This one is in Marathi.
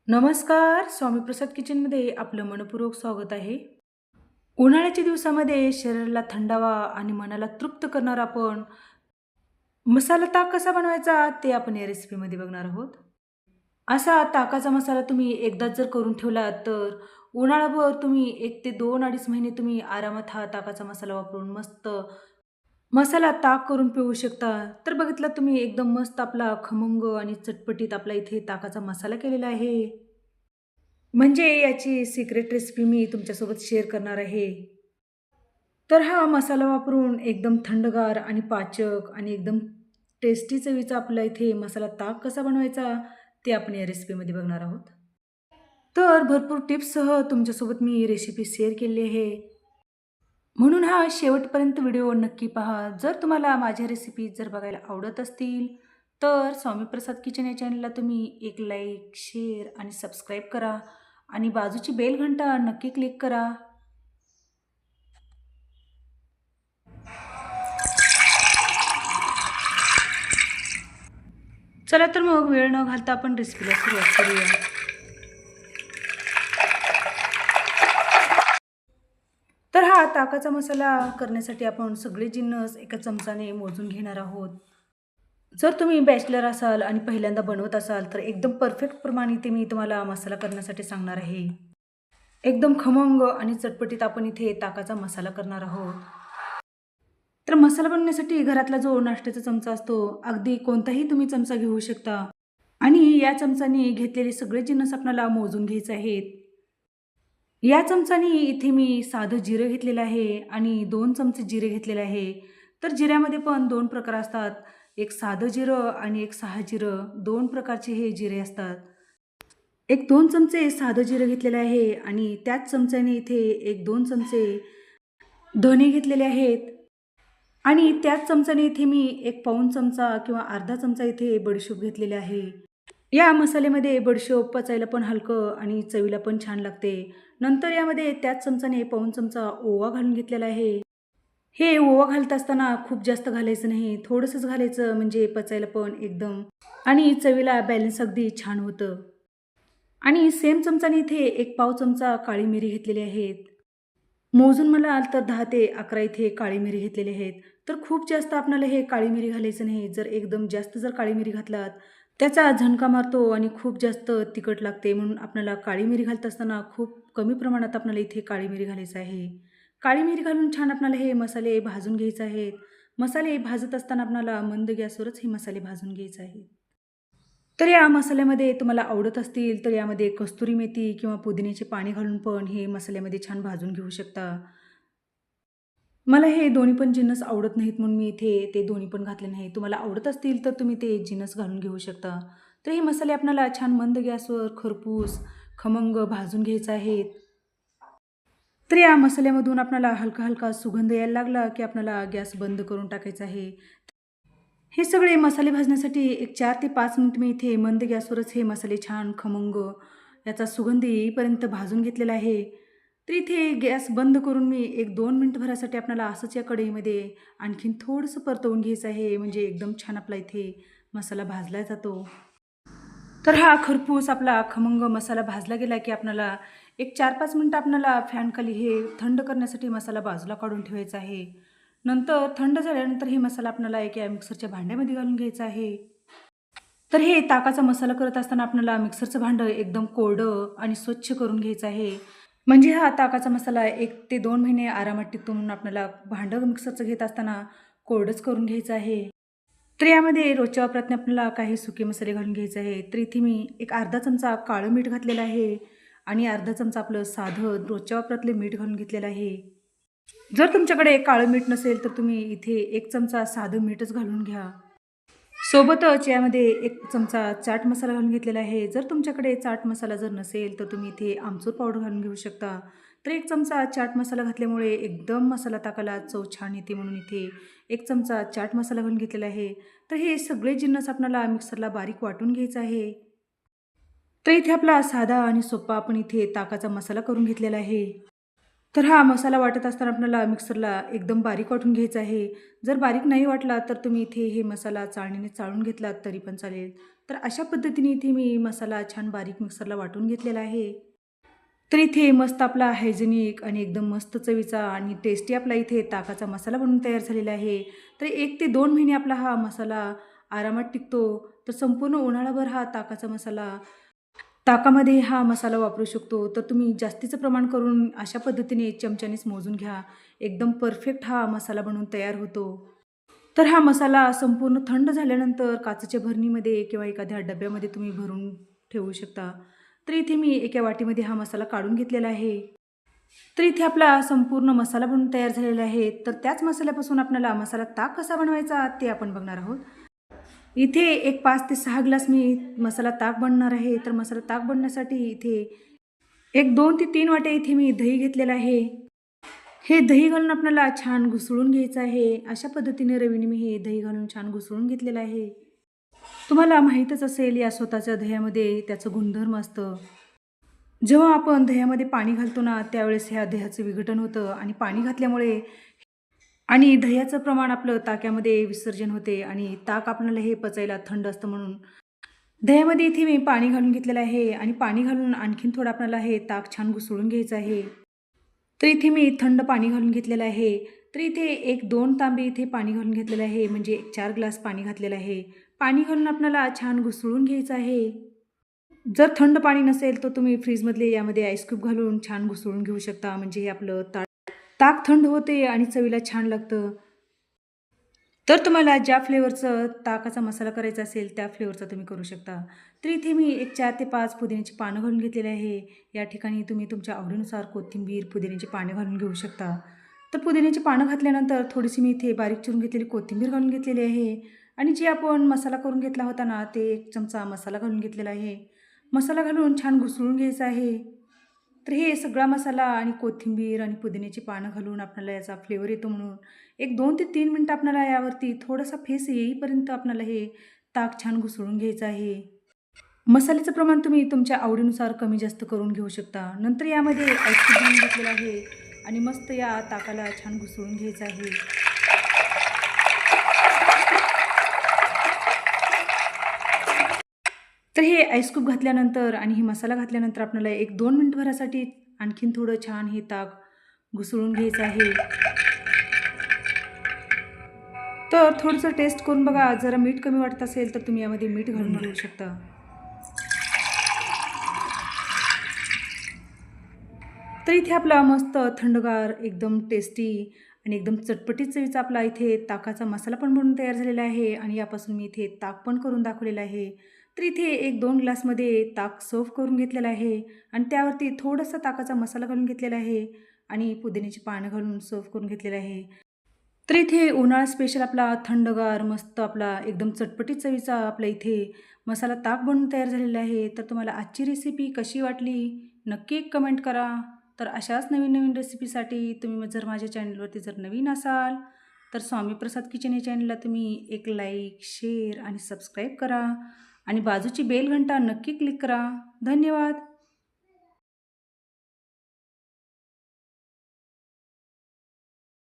नमस्कार. स्वामी प्रसाद किचनमध्ये आपलं मनःपूर्वक स्वागत आहे. उन्हाळ्याच्या दिवसामध्ये शरीराला थंडावा आणि मनाला तृप्त करणारा आपण मसाला ताक कसा बनवायचा ते आपण या रेसिपीमध्ये बघणार आहोत. असा ताकाचा मसाला तुम्ही एकदाच जर करून ठेवलात तर उन्हाळाभर तुम्ही 1 ते 2-2.5 महिने तुम्ही आरामात हा ताकाचा मसाला वापरून मस्त मसाला ताक करून पिऊ शकता. तर बघितलं तुम्ही एकदम मस्त आपला खमंग आणि चटपटीत आपला इथे ताकाचा मसाला केलेला आहे. म्हणजे याची सिक्रेट रेसिपी मी तुमच्यासोबत शेअर करणार आहे. तर हा मसाला वापरून एकदम थंडगार आणि पाचक आणि एकदम टेस्टी चवीचा आपला इथे मसाला ताक कसा बनवायचा ते आपण या रेसिपीमध्ये बघणार आहोत. तर भरपूर टिप्ससह तुमच्यासोबत मी ही रेसिपी शेअर केली आहे. म्हणून हा शेवटपर्यंत व्हिडिओ नक्की पहा. जर तुम्हाला माझ्या रेसिपी जर बघायला आवडत असतील, तर स्वामी प्रसाद किचन या चॅनलला तुम्ही एक लाईक, शेअर आणि सबस्क्राईब करा आणि बाजूची बेल घंटा नक्की क्लिक करा. चला तर मग वेळ न घालता आपण रेसिपीला सुरुवात करूया. तर हा ताकाचा मसाला करण्यासाठी आपण सगळे जिन्नस एका चमचाने मोजून घेणार आहोत. जर तुम्ही बॅचलर असाल आणि पहिल्यांदा बनवत असाल तर एकदम परफेक्ट प्रमाणे इथे मी तुम्हाला मसाला करण्यासाठी सांगणार आहे. एकदम खमंग आणि चटपटीत आपण इथे ताकाचा मसाला करणार आहोत. तर मसाला बनवण्यासाठी घरातला जो नाश्त्याचा चमचा असतो, अगदी कोणताही तुम्ही चमचा घेऊ शकता आणि या चमचाने घेतलेले सगळे जिन्नस आपल्याला मोजून घ्यायचे आहेत. या चमचाने इथे मी साधं जिरं घेतलेलं आहे आणि 2 चमचे जिरे घेतलेले आहे. तर जिऱ्यामध्ये पण 2 प्रकार असतात. एक साधं जिरं आणि एक साहाजिरं 2 प्रकारचे हे जिरे असतात. एक 2 चमचे साधं जिरं घेतलेलं आहे आणि त्याच चमच्याने इथे एक 2 चमचे धने घेतलेले आहेत आणि त्याच चमच्याने इथे मी एक पाऊण चमचा किंवा अर्धा चमचा इथे बडीशोप घेतलेले आहे. या मसाल्यामध्ये बडीशोप पचायला पण हलकं आणि चवीला पण छान लागते. नंतर यामध्ये त्याच चमचाने पाऊण चमचा ओवा घालून घेतलेला आहे. हे ओवा घालत असताना खूप जास्त घालायचं नाही, थोडंसंच घालायचं म्हणजे पचायला पण एकदम आणि चवीला बॅलन्स अगदी छान होतं. आणि सेम चमचाने इथे एक पाव चमचा काळी मिरी घेतलेली आहेत. मोजून म्हणाल तर 10 ते 11 इथे काळी मिरी घेतलेली आहेत. तर खूप जास्त आपल्याला हे काळी मिरी घालायचं नाही. जर एकदम जास्त जर काळी मिरी घातलात, त्याचा झणका मारतो आणि खूप जास्त तिखट लागते. म्हणून आपल्याला काळी मिरी घालत असताना खूप कमी प्रमाणात आपल्याला इथे काळी मिरी घालायचं आहे. काळी मिरी घालून छान आपल्याला हे मसाले भाजून घ्यायचे आहेत. मसाले भाजत असताना आपल्याला मंद गॅसवरच हे मसाले भाजून घ्यायचे आहेत. तर या मसाल्यामध्ये तुम्हाला आवडत असतील तर यामध्ये कस्तुरी मेथी किंवा पुदिन्याची पाने घालून पण हे मसाल्यामध्ये छान भाजून घेऊ शकता. मला हे दोन्ही पण जिन्नस आवडत नाहीत म्हणून मी इथे ते दोन्ही पण घातले नाही. तुम्हाला आवडत असतील तर तुम्ही ते जिन्नस घालून घेऊ शकता. तर हे मसाले आपल्याला छान मंद गॅसवर खरपूस, खमंग भाजून घ्यायचे आहेत. तर या मसाल्यामधून आपल्याला हलका-हलका सुगंध यायला लागला की आपल्याला गॅस बंद करून टाकायचा आहे. हे सगळे मसाले भाजण्यासाठी एक 4 ते 5 मिनिट मी इथे मंद गॅसवरच हे मसाले छान खमंग याचा सुगंध येईपर्यंत भाजून घेतलेला आहे. तर इथे गॅस बंद करून मी एक 2 मिनिटभरासाठी आपल्याला असंच या कढईमध्ये आणखीन थोडंसं परतवून घ्यायचं आहे. म्हणजे एकदम छान आपला इथे मसाला भाजला जातो. तर हा खरपूस आपला खमंग मसाला भाजला गेला की आपल्याला एक 4-5 मिनिटं आपल्याला फॅनखाली हे थंड करण्यासाठी मसाला बाजूला काढून ठेवायचा आहे. नंतर थंड झाल्यानंतर हे मसाला आपल्याला एका मिक्सरच्या भांड्यामध्ये घालून घ्यायचा आहे. तर हे ताकाचा मसाला करत असताना आपल्याला मिक्सरचं भांडं एकदम कोरडं आणि स्वच्छ करून घ्यायचं आहे. म्हणजे हा ताकाचा मसाला 1 ते 2 महिने आरामात टिकतो म्हणून आपल्याला भांडं मिक्सरचं घेत असताना कोरडंच करून घ्यायचं आहे. तर यामध्ये रोजच्या वापरात आपल्याला काही सुके मसाले घालून घ्यायचे आहे. तर इथे मी एक अर्धा चमचा काळं मीठ घातलेलं आहे आणि अर्धा चमचा आपलं साधं रोजच्या वापरातले मीठ घालून घेतलेलं आहे. जर तुमच्याकडे काळं मीठ नसेल तर तुम्ही इथे 1 चमचा साधं मीठच घालून घ्या. सोबतच यामध्ये 1 चमचा चाट मसाला घालून घेतलेला आहे. जर तुमच्याकडे चाट मसाला जर नसेल तर तुम्ही इथे आमचूर पावडर घालून घेऊ शकता. तर 1 चमचा चाट मसाला घातल्यामुळे एकदम मसाला ताकाला चव छान येते म्हणून इथे 1 चमचा चाट मसाला घालून घेतलेला आहे. तर हे सगळे जिन्नस आपल्याला मिक्सरला बारीक वाटून घ्यायचं आहे. तर इथे आपला साधा आणि सोपा आपण इथे ताकाचा मसाला करून घेतलेला आहे. तर हा मसाला वाटत असताना आपल्याला मिक्सरला एकदम बारीक वाटून घ्यायचा आहे. जर बारीक नाही वाटला तर तुम्ही इथे हे मसाला चाळणीने चाळून घेतलात तरी पण चालेल. तर अशा पद्धतीने इथे मी मसाला छान बारीक मिक्सरला वाटून घेतलेला आहे. तर इथे मस्त आपला हायजेनिक आणि एकदम मस्त चवीचा आणि टेस्टी आपला इथे ताकाचा मसाला बनून तयार झालेला आहे. तर 1 ते 2 महिने आपला हा मसाला आरामात टिकतो. तर संपूर्ण उन्हाळाभर हा ताकाचा मसाला ताकामध्ये हा मसाला वापरू शकतो. तर तुम्ही जास्तीचं प्रमाण करून अशा पद्धतीने चमच्यानेच मोजून घ्या. एकदम परफेक्ट हा मसाला बनून तयार होतो. तर हा मसाला संपूर्ण थंड झाल्यानंतर काचेच्या भरणीमध्ये किंवा एखाद्या डब्यामध्ये तुम्ही भरून ठेवू शकता. तर इथे मी एका वाटीमध्ये हा मसाला काढून घेतलेला आहे. तर इथे आपला संपूर्ण मसाला बनवून तयार झालेला आहे. तर त्याच मसाल्यापासून आपल्याला मसाला ताक कसा बनवायचा ते आपण बघणार आहोत. इथे एक 5 ते 6 ग्लास मी मसाला ताक बनवणार आहे. तर मसाला ताक बनवण्यासाठी इथे एक 2 ते 3 वाट्या इथे मी दही घेतलेलं आहे. हे दही घालून आपल्याला छान घुसळून घ्यायचं आहे. अशा पद्धतीने रवीने मी हे दही घालून छान घुसळून घेतलेलं आहे. तुम्हाला माहीतच असेल या स्वतःच्या दह्यामध्ये त्याचं गुणधर्म असतं. जेव्हा आपण दह्यामध्ये पाणी घालतो ना, त्यावेळेस ह्या दह्याचं विघटन होतं आणि पाणी घातल्यामुळे आणि दह्याचं प्रमाण आपलं ताक्यामध्ये विसर्जन होते आणि ताक आपल्याला हे पचायला थंड असतं म्हणून दह्यामध्ये इथे मी पाणी घालून घेतलेलं आहे आणि पाणी घालून आणखीन थोडं आपल्याला हे ताक छान घुसळून घ्यायचं आहे. तर इथे मी थंड पाणी घालून घेतलेलं आहे. तर इथे 1-2 तांबे इथे पाणी घालून घेतलेलं आहे, म्हणजे 4 ग्लास पाणी घातलेलं आहे. पाणी घालून आपल्याला छान घुसळून घ्यायचं आहे. जर थंड पाणी नसेल तर तुम्ही फ्रीजमधले यामध्ये आईस क्यूब घालून छान घुसळून घेऊ शकता. म्हणजे हे आपलं ताक थंड होते आणि चवीला छान लागतं. तर तुम्हाला ज्या फ्लेवरचं ताकाचा मसाला करायचा असेल, त्या फ्लेवरचा तुम्ही करू शकता. तर इथे मी एक 4 ते 5 पुदिन्याची पानं घालून घेतलेली आहे. या ठिकाणी तुम्ही तुमच्या आवडीनुसार कोथिंबीर, पुदिन्याची पाने घालून घेऊ शकता. तर पुदिन्याची पानं घातल्यानंतर थोडीशी मी इथे बारीक चिरून घेतलेली कोथिंबीर घालून घेतलेली आहे आणि जे आपण मसाला करून घेतला होता ना, ते 1 चमचा मसाला घालून घेतलेला आहे. मसाला घालून छान घुसळून घ्यायचा आहे. तर हे सगळा मसाला आणि कोथिंबीर आणि पुदिन्याची पानं घालून आपल्याला याचा फ्लेवर येतो म्हणून एक 2 ते 3 मिनिटं आपल्याला यावरती थोडासा फेस येईपर्यंत आपल्याला हे ताक छान घुसळून घ्यायचं आहे. मसाल्याचं प्रमाण तुम्ही तुमच्या आवडीनुसार कमी जास्त करून घेऊ शकता. नंतर यामध्ये आईस्क्रीम घालून घेतलेलं आहे आणि मस्त या ताकाला छान घुसळून घ्यायचं आहे. तर हे आईस क्यूब घातल्यानंतर आणि हे मसाला घातल्यानंतर आपल्याला 1-2 मिनिटभरासाठी आणखीन थोडं छान हे ताक घुसळून घ्यायचं आहे. तर थोडंसं टेस्ट करून बघा. जरा मीठ कमी वाटत असेल तर तुम्ही यामध्ये मीठ घालून घेऊ शकता. तर इथे आपला मस्त थंडगार, एकदम टेस्टी आणि एकदम चटपटीत चवीचा आपला इथे ताकाचा मसाला पण बनवून तयार झालेला आहे आणि यापासून मी इथे ताक पण करून दाखवलेलं आहे. तर इथे 1-2 ग्लासमध्ये ताक सर्व्ह करून घेतलेलं आहे आणि त्यावरती थोडासा ताकाचा मसाला घालून घेतलेला आहे आणि पुदिन्याची पानं घालून सर्व्ह करून घेतलेलं आहे. तर इथे उन्हाळा स्पेशल आपला थंडगार, मस्त आपला एकदम चटपटीत चवीचा आपला इथे मसाला ताक बनवून तयार झालेला आहे. तर तुम्हाला आजची रेसिपी कशी वाटली? नक्की एक कमेंट करा. तर अशाच नवीन-नवीन रेसिपीसाठी तुम्ही जर माझ्या चॅनलवरती जर नवीन असाल, तर स्वामी प्रसाद किचन या चॅनलला तुम्ही एक लाईक, शेअर आणि सबस्क्राईब करा आणि बाजूची बेल घंटा नक्की क्लिक करा. धन्यवाद.